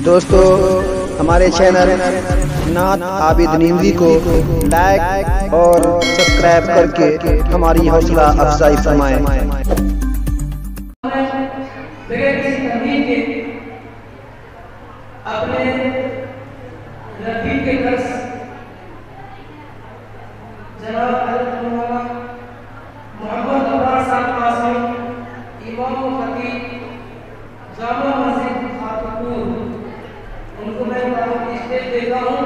دوستو ہمارے چینل نعت عابد نیندی کو لائک اور سبسکرائب کر کے ہماری حوصلہ افزائی فرمائیں۔ بغیر کسی تمہید کے اپنے رفیق کے درس جناب حضرت مولانا محمد ابرار صاحب قاسمی امام و خطیب جامع مسجد خاتون، ان کو میں اسٹیج دیتا ہوں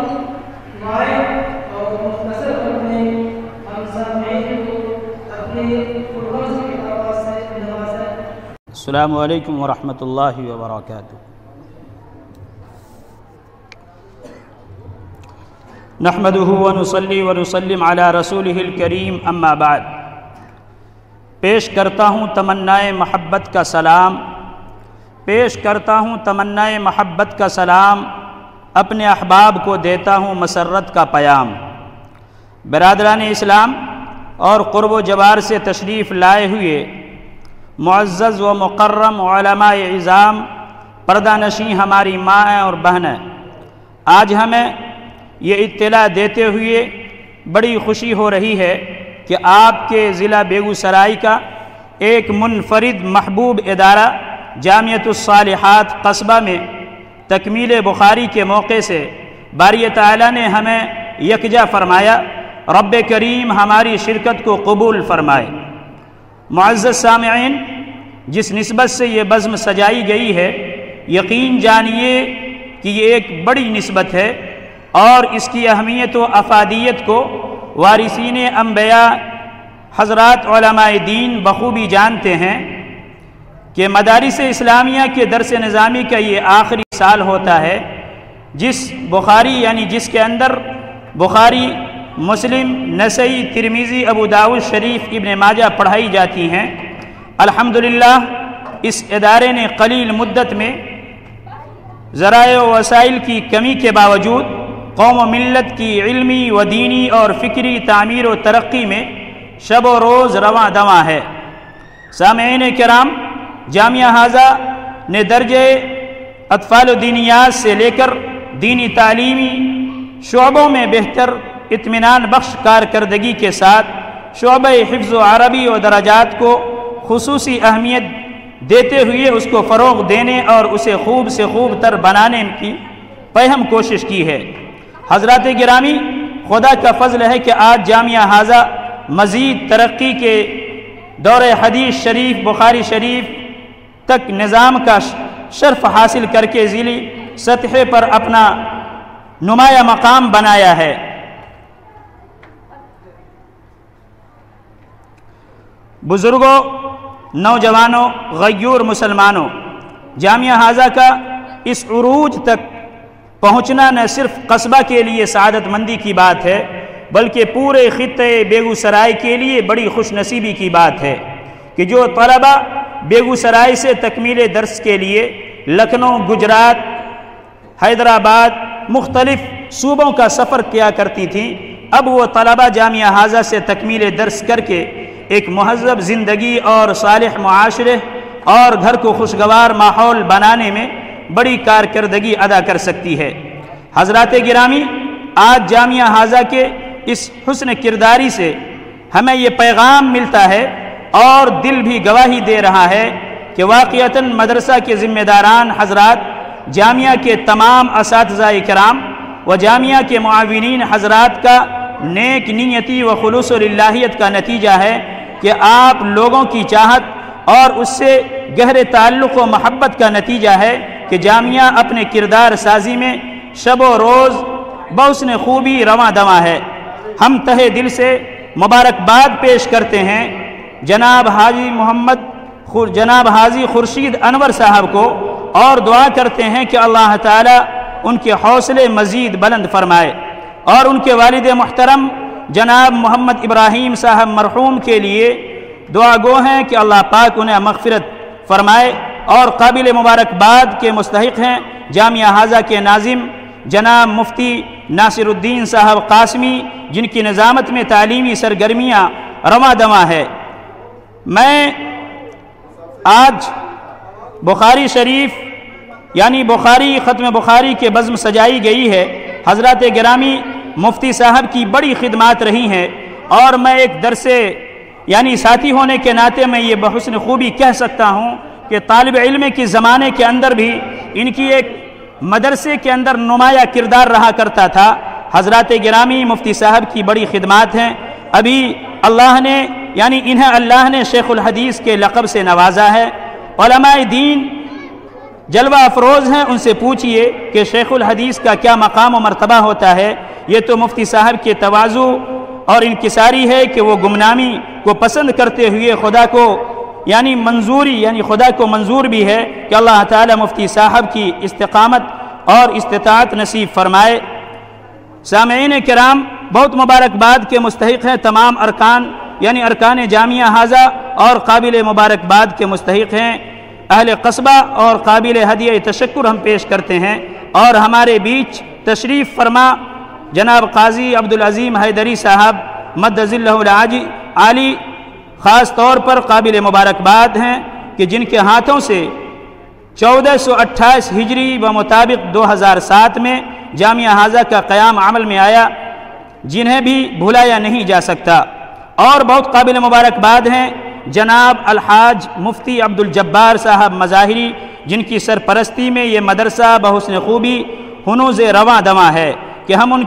مائک اور مختصر اپنے ہم سامعین کو اپنے قربان سے کتابات سے نوازیں۔ السلام علیکم ورحمۃ اللہ وبرکاتہ۔ نحمده ونصلی ونسلم علی رسولہ الکریم، اما بعد۔ پیش کرتا ہوں تمنائے محبت کا سلام، پیش کرتا ہوں تمنائے محبت کا سلام، اپنے احباب کو دیتا ہوں مسرت کا پیام۔ برادران اسلام اور قرب و جوار سے تشریف لائے ہوئے معزز و مکرم علماء عظام، پردہ نشیں ہماری ماں اور بہنیں، آج ہمیں یہ اطلاع دیتے ہوئے بڑی خوشی ہو رہی ہے کہ آپ کے ضلع بیگوسرائی کا ایک منفرد محبوب ادارہ جامعۃ الصالحات قصبہ میں تکمیل بخاری کے موقع سے باری تعالیٰ نے ہمیں یکجا فرمایا۔ رب کریم ہماری شرکت کو قبول فرمائے۔ معزز سامعین، جس نسبت سے یہ بزم سجائی گئی ہے، یقین جانیے کہ یہ ایک بڑی نسبت ہے اور اس کی اہمیت و افادیت کو وارثین انبیاء حضرات علماء دین بخوبی جانتے ہیں کہ مدارس اسلامیہ کے درس نظامی کا یہ آخری سال ہوتا ہے جس بخاری یعنی جس کے اندر بخاری، مسلم، نسائی، ترمذی، ابو داؤد شریف، ابن ماجہ پڑھائی جاتی ہیں۔ الحمدللہ اس ادارے نے قلیل مدت میں ذرائع و وسائل کی کمی کے باوجود قوم و ملت کی علمی و دینی اور فکری تعمیر و ترقی میں شب و روز رواں دواں ہے۔ سامعین کرام، جامعہ حاضہ نے درجہ اطفال و دینیات سے لے کر دینی تعلیمی شعبوں میں بہتر اطمینان بخش کارکردگی کے ساتھ شعبہ حفظ و عربی و درجات کو خصوصی اہمیت دیتے ہوئے اس کو فروغ دینے اور اسے خوب سے خوب تر بنانے کی پہم کوشش کی ہے۔ حضرات گرامی، خدا کا فضل ہے کہ آج جامعہ حاضہ مزید ترقی کے دور حدیث شریف، بخاری شریف تک نظام کا شرف حاصل کر کے ضلعی سطح پر اپنا نمایاں مقام بنایا ہے۔ بزرگوں، نوجوانوں، غیور مسلمانوں، جامعہ حاضہ کا اس عروج تک پہنچنا نہ صرف قصبہ کے لیے سعادت مندی کی بات ہے بلکہ پورے خطے بیگوسرائی کے لیے بڑی خوش نصیبی کی بات ہے کہ جو طلبہ بیگوسرائی سے تکمیل درس کے لیے لکھنؤ، گجرات، حیدرآباد، مختلف صوبوں کا سفر کیا کرتی تھیں، اب وہ طلبہ جامعہ حاضہ سے تکمیل درس کر کے ایک مہذب زندگی اور صالح معاشرے اور گھر کو خوشگوار ماحول بنانے میں بڑی کارکردگی ادا کر سکتی ہے۔ حضرات گرامی، آج جامعہ حاضہ کے اس حسن کرداری سے ہمیں یہ پیغام ملتا ہے اور دل بھی گواہی دے رہا ہے کہ واقعتاً مدرسہ کے ذمہ داران حضرات، جامعہ کے تمام اساتذہ کرام و جامعہ کے معاونین حضرات کا نیک نیتی و خلوص للہیت کا نتیجہ ہے کہ آپ لوگوں کی چاہت اور اس سے گہرے تعلق و محبت کا نتیجہ ہے کہ جامعہ اپنے کردار سازی میں شب و روز بحسن خوبی رواں دواں ہے۔ ہم تہہ دل سے مبارکباد پیش کرتے ہیں جناب حاجی خورشید انور صاحب کو اور دعا کرتے ہیں کہ اللہ تعالی ان کے حوصلے مزید بلند فرمائے اور ان کے والد محترم جناب محمد ابراہیم صاحب مرحوم کے لیے دعا گو ہیں کہ اللہ پاک انہیں مغفرت فرمائے، اور قابل مبارکباد کے مستحق ہیں جامعہ حاضہ کے ناظم جناب مفتی ناصر الدین صاحب قاسمی، جن کی نظامت میں تعلیمی سرگرمیاں رواں دواں ہے۔ میں آج بخاری شریف یعنی بخاری ختم بخاری کے بزم سجائی گئی ہے، حضرات گرامی مفتی صاحب کی بڑی خدمات رہی ہیں، اور میں ایک درس یعنی ساتھی ہونے کے ناطے میں یہ بحسن خوبی کہہ سکتا ہوں کہ طالب علم کے زمانے کے اندر بھی ان کی ایک مدرسے کے اندر نمایاں کردار رہا کرتا تھا۔ حضرات گرامی مفتی صاحب کی بڑی خدمات ہیں۔ ابھی اللہ نے یعنی انہیں اللہ نے شیخ الحدیث کے لقب سے نوازا ہے۔ علماء دین جلوہ افروز ہیں، ان سے پوچھئے کہ شیخ الحدیث کا کیا مقام و مرتبہ ہوتا ہے۔ یہ تو مفتی صاحب کے تواضع اور انکساری ہے کہ وہ گمنامی کو پسند کرتے ہوئے خدا کو یعنی منظوری یعنی خدا کو منظور بھی ہے کہ اللہ تعالی مفتی صاحب کی استقامت اور استطاعت نصیب فرمائے۔ سامعین کرام، بہت مبارکباد کے مستحق ہیں تمام ارکان یعنی ارکان جامعہ حاضہ، اور قابل مبارکباد کے مستحق ہیں اہل قصبہ، اور قابل ہدیہ تشکر ہم پیش کرتے ہیں۔ اور ہمارے بیچ تشریف فرما جناب قاضی عبدالعظیم حیدری صاحب مد ظلہ العالی خاص طور پر قابل مبارکباد ہیں کہ جن کے ہاتھوں سے 1428 ہجری و مطابق 2007 میں جامعہ حاضہ کا قیام عمل میں آیا، جنہیں بھی بھلایا نہیں جا سکتا۔ اور بہت قابل مبارکباد ہیں جناب الحاج مفتی عبدالجبار صاحب مظاہری، جن کی سرپرستی میں یہ مدرسہ بحسن خوبی ہنوز رواں دواں ہے کہ ہم ان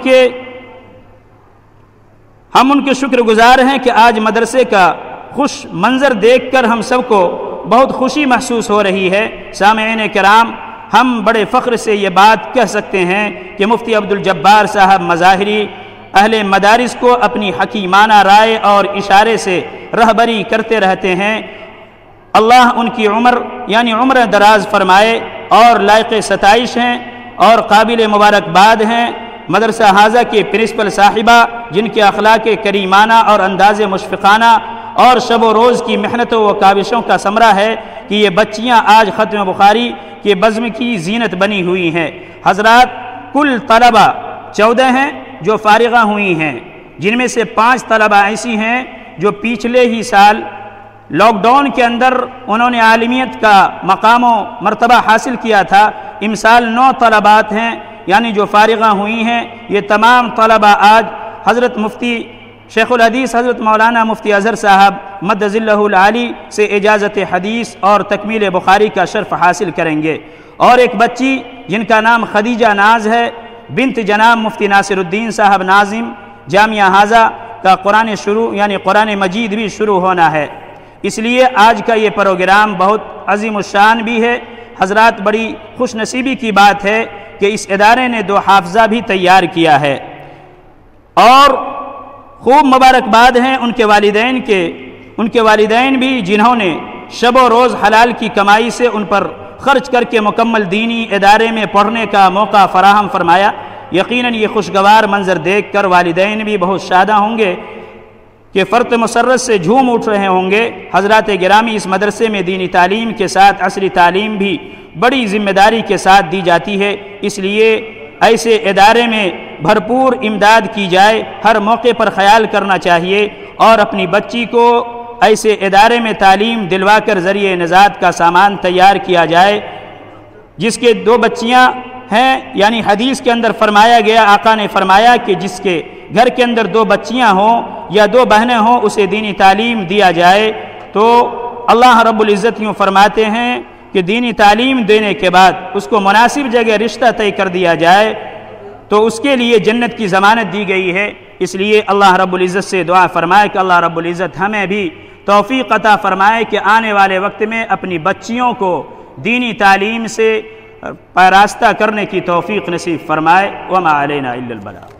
کے شکر گزار ہیں کہ آج مدرسے کا خوش منظر دیکھ کر ہم سب کو بہت خوشی محسوس ہو رہی ہے۔ سامعین کرام، ہم بڑے فخر سے یہ بات کہہ سکتے ہیں کہ مفتی عبدالجبار صاحب مظاہری اہل مدارس کو اپنی حکیمانہ رائے اور اشارے سے رہبری کرتے رہتے ہیں۔ اللہ ان کی عمر دراز فرمائے اور لائق ستائش ہیں اور قابل مبارکباد ہیں مدرسہ حاضہ کے پرنسپل صاحبہ، جن کے اخلاق کریمانہ اور انداز مشفقانہ اور شب و روز کی محنتوں و کاوشوں کا ثمرہ ہے کہ یہ بچیاں آج ختم بخاری کے بزم کی زینت بنی ہوئی ہیں۔ حضرات، کل طلبہ 14 ہیں جو فارغہ ہوئی ہیں، جن میں سے 5 طلبہ ایسی ہیں جو پچھلے ہی سال لاک ڈاؤن کے اندر انہوں نے عالمیت کا مقام و مرتبہ حاصل کیا تھا۔ امسال 9 طلبات ہیں یعنی جو فارغہ ہوئی ہیں۔ یہ تمام طلبہ آج حضرت مفتی شیخ الحدیث حضرت مولانا مفتی اظہر صاحب مد ظلہ العالی سے اجازت حدیث اور تکمیل بخاری کا شرف حاصل کریں گے۔ اور ایک بچی جن کا نام خدیجہ ناز ہے، بنت جناب مفتی ناصر الدین صاحب ناظم، جامعہ حاضہ کا قرآن مجید بھی شروع ہونا ہے۔ اس لیے آج کا یہ پروگرام بہت عظیم الشان بھی ہے۔ حضرات، بڑی خوش نصیبی کی بات ہے کہ اس ادارے نے 2 حافظہ بھی تیار کیا ہے، اور خوب مبارکباد ہیں ان کے والدین بھی جنہوں نے شب و روز حلال کی کمائی سے ان پر خرچ کر کے مکمل دینی ادارے میں پڑھنے کا موقع فراہم فرمایا۔ یقیناً یہ خوشگوار منظر دیکھ کر والدین بھی بہت شادہ ہوں گے کہ فرط مسرت سے جھوم اٹھ رہے ہوں گے۔ حضرات گرامی، اس مدرسے میں دینی تعلیم کے ساتھ عصری تعلیم بھی بڑی ذمہ داری کے ساتھ دی جاتی ہے، اس لیے ایسے ادارے میں بھرپور امداد کی جائے، ہر موقع پر خیال کرنا چاہیے اور اپنی بچی کو ایسے ادارے میں تعلیم دلوا کر ذریعہ نجات کا سامان تیار کیا جائے۔ جس کے 2 بچیاں ہیں یعنی حدیث کے اندر فرمایا گیا، آقا نے فرمایا کہ جس کے گھر کے اندر 2 بچیاں ہوں یا 2 بہنیں ہوں، اسے دینی تعلیم دیا جائے۔ تو اللہ رب العزت یوں فرماتے ہیں کہ دینی تعلیم دینے کے بعد اس کو مناسب جگہ رشتہ طے کر دیا جائے تو اس کے لیے جنت کی ضمانت دی گئی ہے۔ اس لیے اللہ رب العزت سے دعا فرمائے کہ اللہ رب العزت ہمیں بھی توفیق عطا فرمائے کہ آنے والے وقت میں اپنی بچیوں کو دینی تعلیم سے راستہ کرنے کی توفیق نصیب فرمائے۔ وما علینا الا البلاغ۔